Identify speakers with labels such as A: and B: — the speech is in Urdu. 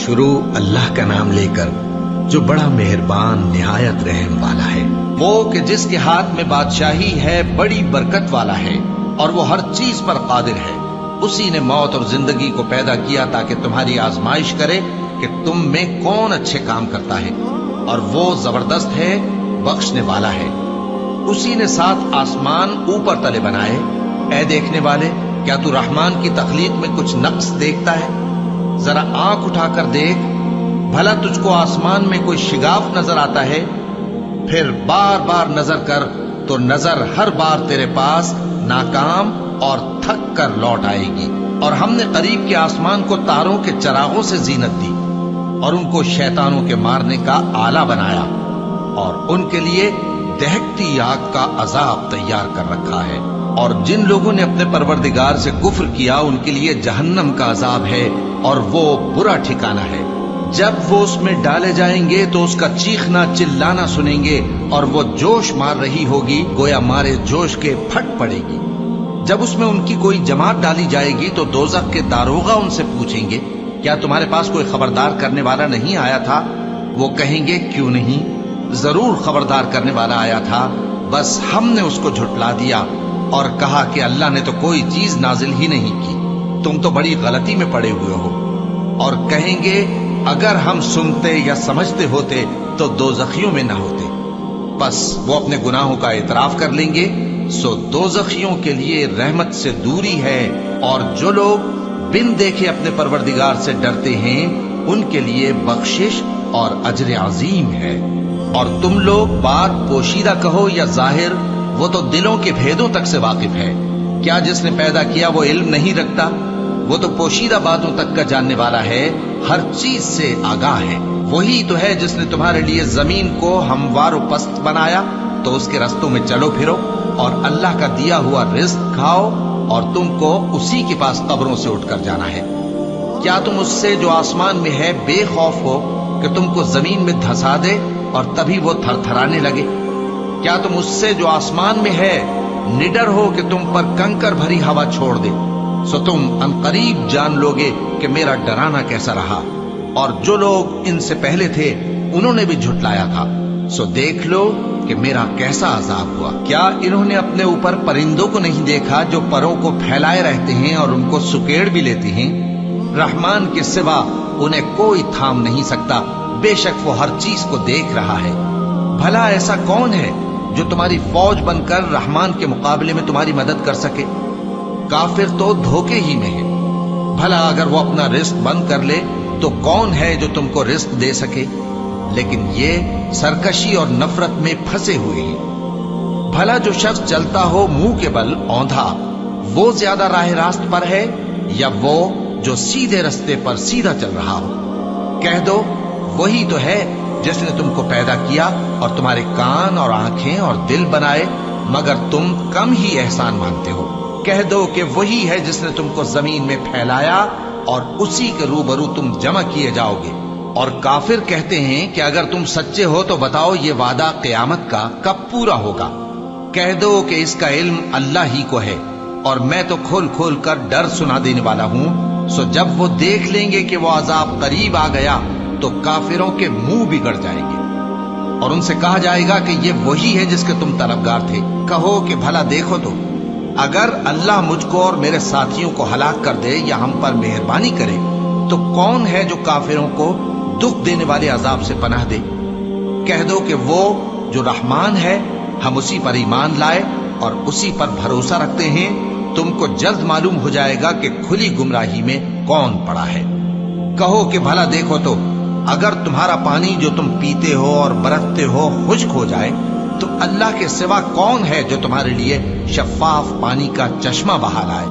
A: شروع اللہ کا نام لے کر جو بڑا مہربان نہایت رحم والا ہے۔
B: وہ کہ جس کے ہاتھ میں بادشاہی ہے بڑی برکت والا ہے اور وہ ہر چیز پر قادر ہے۔ اسی نے موت اور زندگی کو پیدا کیا تاکہ تمہاری آزمائش کرے کہ تم میں کون اچھے کام کرتا ہے، اور وہ زبردست ہے، بخشنے والا ہے۔ اسی نے 7 آسمان اوپر تلے بنائے۔ اے دیکھنے والے، کیا تو رحمان کی تخلیق میں کچھ نقص دیکھتا ہے؟ ذرا آنکھ اٹھا کر دیکھ، بھلا تجھ کو آسمان میں کوئی شگاف نظر آتا ہے؟ پھر بار بار نظر کر تو نظر ہر بار تیرے پاس ناکام اور تھک کر لوٹ آئے گی۔ اور ہم نے قریب کے آسمان کو تاروں کے چراغوں سے زینت دی اور ان کو شیطانوں کے مارنے کا آلہ بنایا، اور ان کے لیے دہکتی آگ کا عذاب تیار کر رکھا ہے۔ اور جن لوگوں نے اپنے پروردگار سے کفر کیا ان کے لیے جہنم کا عذاب ہے، اور وہ برا ٹھکانہ ہے۔ جب وہ اس میں ڈالے جائیں گے تو اس کا چیخنا چلانا سنیں گے، اور وہ جوش مار رہی ہوگی گویا مارے جوش کے پھٹ پڑے گی۔ جب اس میں ان کی کوئی جماعت ڈالی جائے گی تو دوزخ کے داروغہ ان سے پوچھیں گے، کیا تمہارے پاس کوئی خبردار کرنے والا نہیں آیا تھا؟ وہ کہیں گے، کیوں نہیں، ضرور خبردار کرنے والا آیا تھا، بس ہم نے اس کو جھٹلا دیا اور کہا کہ اللہ نے تو کوئی چیز نازل ہی نہیں کی، تم تو بڑی غلطی میں پڑے ہوئے ہو۔ اور کہیں گے، اگر ہم سنتے یا سمجھتے ہوتے تو دوزخیوں میں نہ ہوتے۔ بس وہ اپنے گناہوں کا اعتراف کر لیں گے، سو دوزخیوں کے لیے رحمت سے دوری ہے، اور جو لوگ بن دیکھے اپنے پروردگار سے ڈرتے ہیں ان کے لیے بخشش اور اجر عظیم ہے۔ اور تم لوگ بات پوشیدہ کہو یا ظاہر، وہ تو دلوں کے بھیدوں تک سے واقف ہے۔ کیا جس نے پیدا کیا وہ علم نہیں رکھتا؟ وہ تو پوشیدہ باتوں تک کا جاننے والا ہے، ہر چیز سے آگاہ ہے۔ وہی تو ہے جس نے تمہارے لیے زمین کو ہموار و پست بنایا، تو اس کے رستوں میں چلو پھرو اور اللہ کا دیا ہوا رزق کھاؤ، اور تم کو اسی کے پاس قبروں سے اٹھ کر جانا ہے۔ کیا تم اس سے جو آسمان میں ہے بے خوف ہو کہ تم کو زمین میں دھسا دے اور تبھی وہ تھر تھرانے لگے؟ کیا تم اس سے جو آسمان میں ہے نڈر ہو کہ تم پر کنکر بھری ہوا چھوڑ دے؟ سو تم عنقریب جان لوگے کہ میرا ڈرانا کیسا رہا۔ اور جو لوگ ان سے پہلے تھے انہوں نے بھی جھٹلایا تھا، سو دیکھ لو کہ میرا کیسا عذاب ہوا۔ کیا انہوں نے اپنے اوپر پرندوں کو نہیں دیکھا جو پروں کو پھیلائے رہتے ہیں اور ان کو سکیڑ بھی لیتے ہیں؟ رحمان کے سوا انہیں کوئی تھام نہیں سکتا، بے شک وہ ہر چیز کو دیکھ رہا ہے۔ بھلا ایسا کون ہے جو تمہاری فوج بن کر رحمان کے مقابلے میں تمہاری مدد کر سکے؟ کافر تو دھوکے ہی میں ہے۔ بھلا اگر وہ اپنا رزق بند کر لے تو کون ہے جو تم کو رزق دے سکے؟ لیکن یہ سرکشی اور نفرت میں پھنسے ہوئے ہیں۔ بھلا جو شخص چلتا ہو منہ کے بل اوندھا، وہ زیادہ راہ راست پر ہے یا وہ جو سیدھے رستے پر سیدھا چل رہا ہو؟ کہہ دو، وہی تو ہے جس نے تم کو پیدا کیا اور تمہارے کان اور آنکھیں اور دل بنائے، مگر تم کم ہی احسان مانتے ہو۔ کہہ دو کہ وہی ہے جس نے تم کو زمین میں پھیلایا اور اسی کے روبرو تم جمع کیے جاؤ گے۔ اور کافر کہتے ہیں کہ اگر تم سچے ہو تو بتاؤ یہ وعدہ قیامت کا کب پورا ہوگا؟ کہہ دو کہ اس کا علم اللہ ہی کو ہے، اور میں تو کھول کھول کر ڈر سنا دینے والا ہوں۔ سو جب وہ دیکھ لیں گے کہ وہ عذاب قریب آ گیا تو کافروں کے منہ بگڑ جائیں گے، اور ان سے کہا جائے گا کہ یہ وہی ہے جس کے تم طلبگار تھے۔ کہو کہ بھلا دیکھو تو، اگر اللہ مجھ کو اور میرے ساتھیوں کو ہلاک کر دے یا ہم پر مہربانی کرے تو کون ہے جو کافروں کو دکھ دینے والے عذاب سے پناہ دے؟ کہہ دو کہ وہ جو رحمان ہے، ہم اسی پر ایمان لائے اور اسی پر بھروسہ رکھتے ہیں۔ تم کو جلد معلوم ہو جائے گا کہ کھلی گمراہی میں کون پڑا ہے۔ کہو کہ بھلا دیکھو تو، اگر تمہارا پانی جو تم پیتے ہو اور برتتے ہو خشک ہو جائے تو اللہ کے سوا کون ہے جو تمہارے لیے شفاف پانی کا چشمہ بہا لائے؟